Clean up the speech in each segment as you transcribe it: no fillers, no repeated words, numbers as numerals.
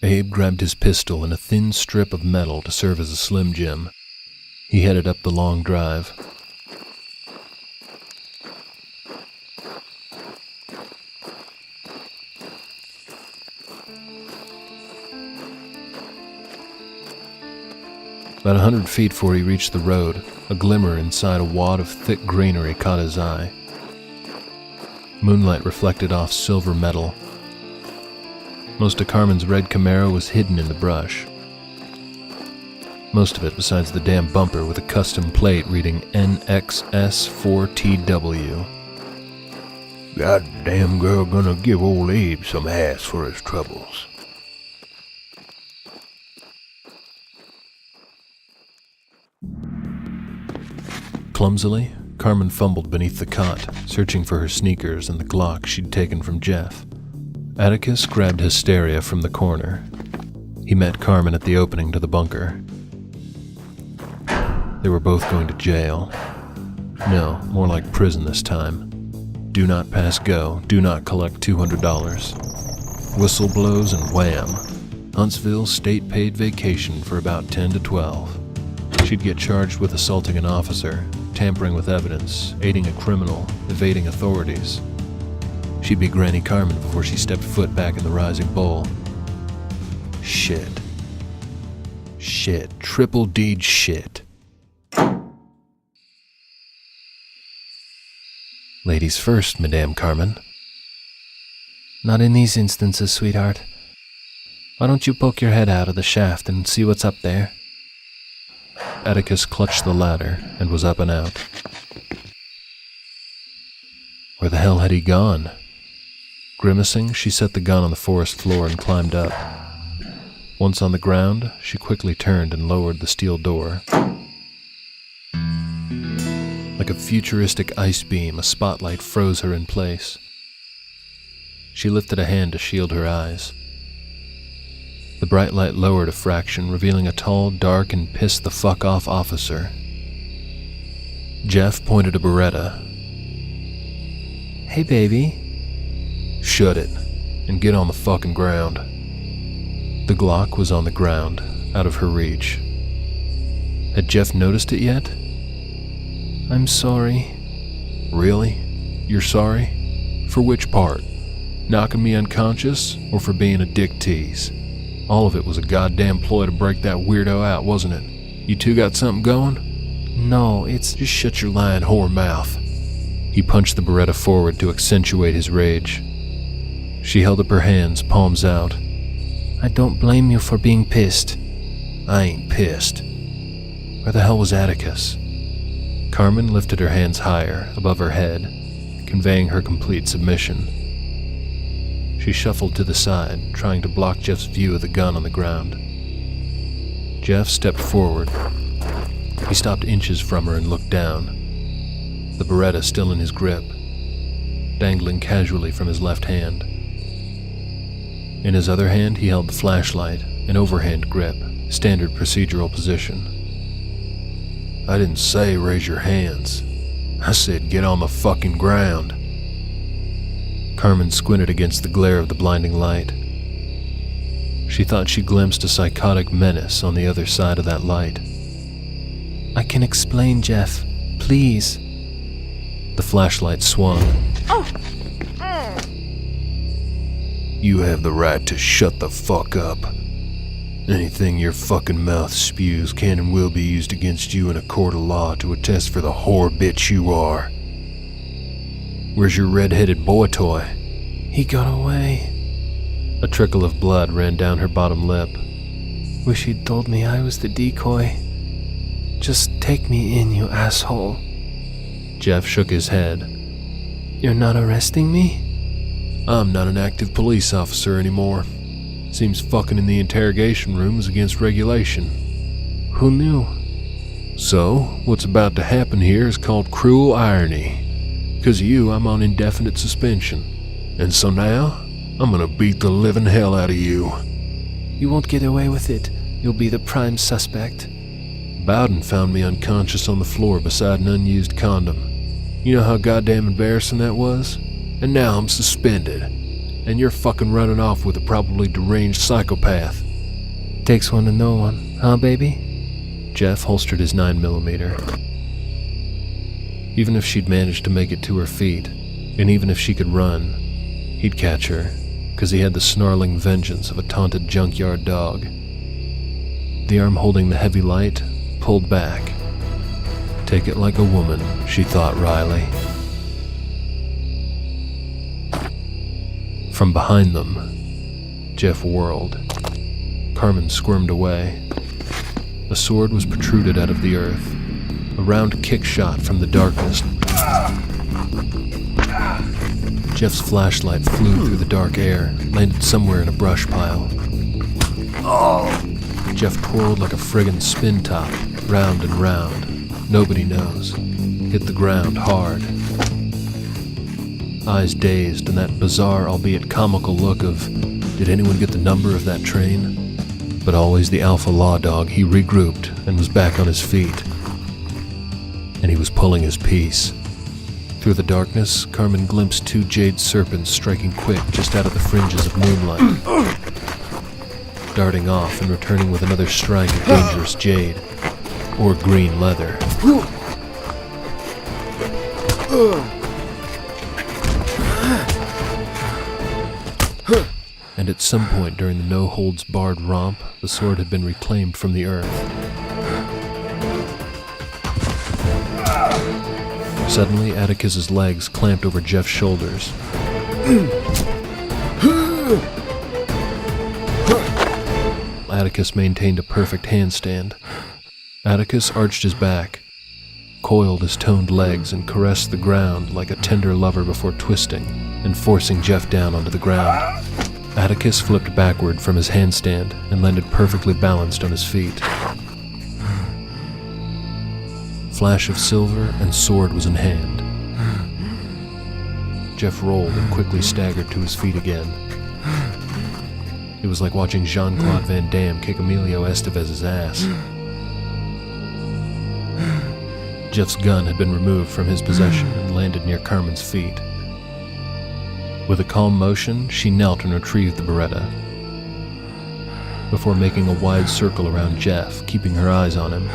Abe grabbed his pistol and a thin strip of metal to serve as a Slim Jim. He headed up the long drive. About 100 feet before he reached the road, a glimmer inside a wad of thick greenery caught his eye. Moonlight reflected off silver metal. Most of Carmen's red Camaro was hidden in the brush. Most of it besides the damn bumper with a custom plate reading NXS FTW. Goddamn girl gonna give old Abe some ass for his troubles. Clumsily, Carmen fumbled beneath the cot, searching for her sneakers and the Glock she'd taken from Jeff. Atticus grabbed Hysteria from the corner. He met Carmen at the opening to the bunker. They were both going to jail. No, more like prison this time. Do not pass go, do not collect $200. Whistle blows and wham. Huntsville state paid vacation for about 10 to 12. She'd get charged with assaulting an officer, tampering with evidence, aiding a criminal, evading authorities. She'd be Granny Carmen before she stepped foot back in the rising bowl. Shit. Shit. Triple D'd shit. Ladies first, Madame Carmen. Not in these instances, sweetheart. Why don't you poke your head out of the shaft and see what's up there? Atticus clutched the ladder and was up and out. Where the hell had he gone? Grimacing, she set the gun on the forest floor and climbed up. Once on the ground, she quickly turned and lowered the steel door. Like a futuristic ice beam, a spotlight froze her in place. She lifted a hand to shield her eyes. The bright light lowered a fraction, revealing a tall, dark, and pissed-the-fuck-off officer. Jeff pointed a Beretta. Hey, baby. Shut it, and get on the fucking ground. The Glock was on the ground, out of her reach. Had Jeff noticed it yet? I'm sorry. Really? You're sorry? For which part? Knocking me unconscious, or for being a dick tease? All of it was a goddamn ploy to break that weirdo out, wasn't it? You two got something going? No, it's... Just shut your lying whore mouth. He punched the Beretta forward to accentuate his rage. She held up her hands, palms out. I don't blame you for being pissed. I ain't pissed. Where the hell was Atticus? Carmen lifted her hands higher, above her head, conveying her complete submission. She shuffled to the side, trying to block Jeff's view of the gun on the ground. Jeff stepped forward. He stopped inches from her and looked down, the Beretta still in his grip, dangling casually from his left hand. In his other hand, he held the flashlight, an overhand grip, standard procedural position. I didn't say raise your hands. I said get on the fucking ground. Carmen squinted against the glare of the blinding light. She thought she glimpsed a psychotic menace on the other side of that light. I can explain, Jeff. Please. The flashlight swung. You have the right to shut the fuck up. Anything your fucking mouth spews can and will be used against you in a court of law to attest for the whore bitch you are. Where's your red-headed boy toy? He got away. A trickle of blood ran down her bottom lip. Wish he'd told me I was the decoy. Just take me in, you asshole. Jeff shook his head. You're not arresting me? I'm not an active police officer anymore. Seems fucking in the interrogation room is against regulation. Who knew? So, what's about to happen here is called cruel irony. Because of you, I'm on indefinite suspension. And so now, I'm gonna beat the living hell out of you. You won't get away with it. You'll be the prime suspect. Bowden found me unconscious on the floor beside an unused condom. You know how goddamn embarrassing that was? And now I'm suspended. And you're fucking running off with a probably deranged psychopath. Takes one to know one, huh, baby? Jeff holstered his 9mm. Even if she'd managed to make it to her feet, and even if she could run, he'd catch her, 'cause he had the snarling vengeance of a taunted junkyard dog. The arm holding the heavy light pulled back. Take it like a woman, she thought wryly. From behind them, Jeff whirled. Carmen squirmed away. A sword was protruded out of the earth. A round kick shot from the darkness. Jeff's flashlight flew through the dark air, landed somewhere in a brush pile. Jeff twirled like a friggin' spin top, round and round. Nobody knows. Hit the ground hard. Eyes dazed, and that bizarre, albeit comical look of, did anyone get the number of that train? But always the alpha law dog, he regrouped and was back on his feet. And he was pulling his piece. Through the darkness, Carmen glimpsed two jade serpents striking quick just out of the fringes of moonlight. Darting off and returning with another strike of dangerous jade, or green leather. And at some point during the no-holds-barred romp, the sword had been reclaimed from the earth. Suddenly, Atticus's legs clamped over Jeff's shoulders. Atticus maintained a perfect handstand. Atticus arched his back, coiled his toned legs, and caressed the ground like a tender lover before twisting and forcing Jeff down onto the ground. Atticus flipped backward from his handstand and landed perfectly balanced on his feet. Flash of silver and sword was in hand. Jeff rolled and quickly staggered to his feet again. It was like watching Jean-Claude Van Damme kick Emilio Estevez's ass. Jeff's gun had been removed from his possession and landed near Carmen's feet. With a calm motion, she knelt and retrieved the Beretta, before making a wide circle around Jeff, keeping her eyes on him,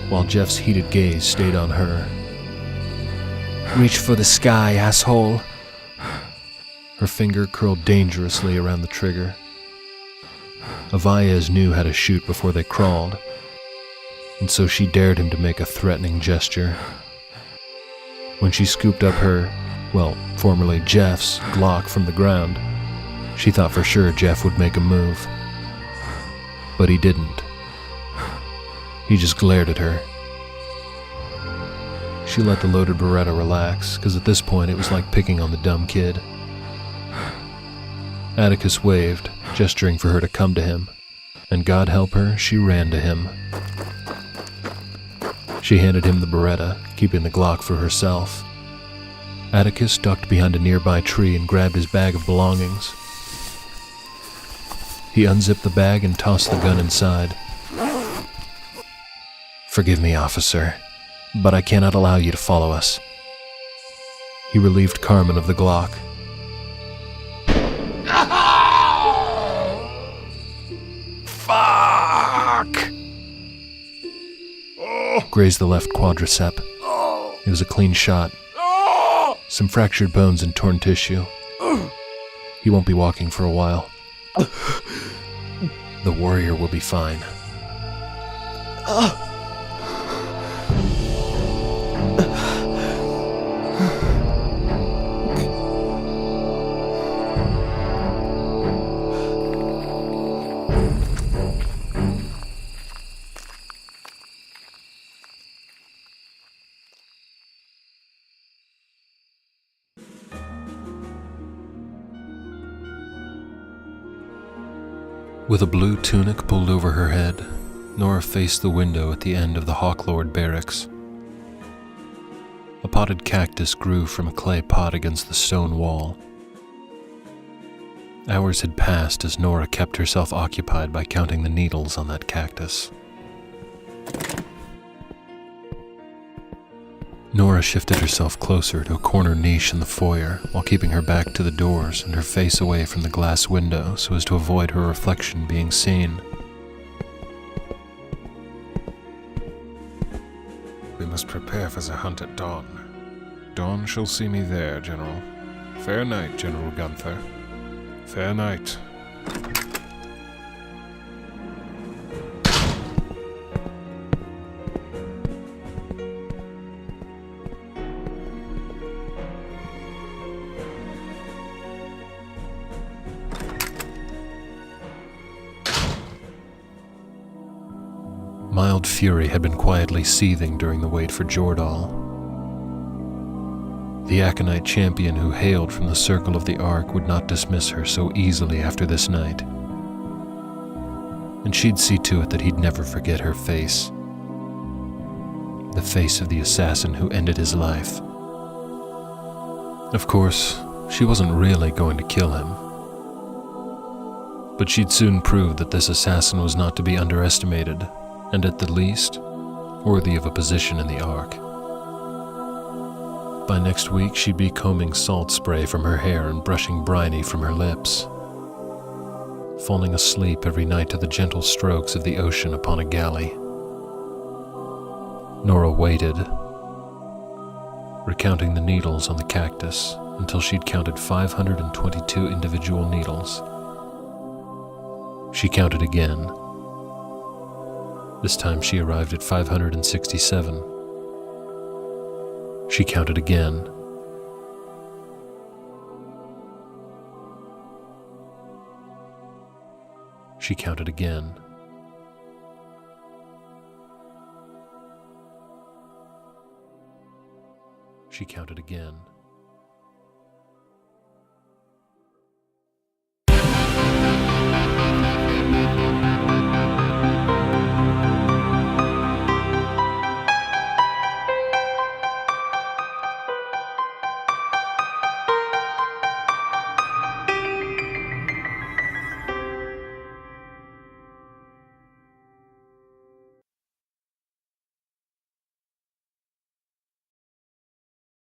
while Jeff's heated gaze stayed on her. Reach for the sky, asshole. Her finger curled dangerously around the trigger. Avaez knew how to shoot before they crawled, and so she dared him to make a threatening gesture. When she scooped up her, formerly Jeff's, Glock from the ground, she thought for sure Jeff would make a move. But he didn't. He just glared at her. She let the loaded Beretta relax, because at this point it was like picking on the dumb kid. Atticus waved, gesturing for her to come to him, and God help her, she ran to him. She handed him the Beretta, keeping the Glock for herself. Atticus ducked behind a nearby tree and grabbed his bag of belongings. He unzipped the bag and tossed the gun inside. "Forgive me, officer, but I cannot allow you to follow us." He relieved Carmen of the Glock. Fuck! Grazed the left quadricep. It was a clean shot. Some fractured bones and torn tissue. He won't be walking for a while. The warrior will be fine. With a blue tunic pulled over her head, Nora faced the window at the end of the Hawklord barracks. A potted cactus grew from a clay pot against the stone wall. Hours had passed as Nora kept herself occupied by counting the needles on that cactus. Nora shifted herself closer to a corner niche in the foyer while keeping her back to the doors and her face away from the glass window so as to avoid her reflection being seen. We must prepare for the hunt at dawn. Dawn shall see me there, General. Fair night, General Gunther. Fair night. Mild fury had been quietly seething during the wait for Jordal. The Aconite champion who hailed from the circle of the Ark would not dismiss her so easily after this night. And she'd see to it that he'd never forget her face. The face of the assassin who ended his life. Of course, she wasn't really going to kill him. But she'd soon prove that this assassin was not to be underestimated, and at the least, worthy of a position in the Ark. By next week, she'd be combing salt spray from her hair and brushing briny from her lips, falling asleep every night to the gentle strokes of the ocean upon a galley. Nora waited, recounting the needles on the cactus until she'd counted 522 individual needles. She counted again. This time she arrived at 567. She counted again. She counted again. She counted again.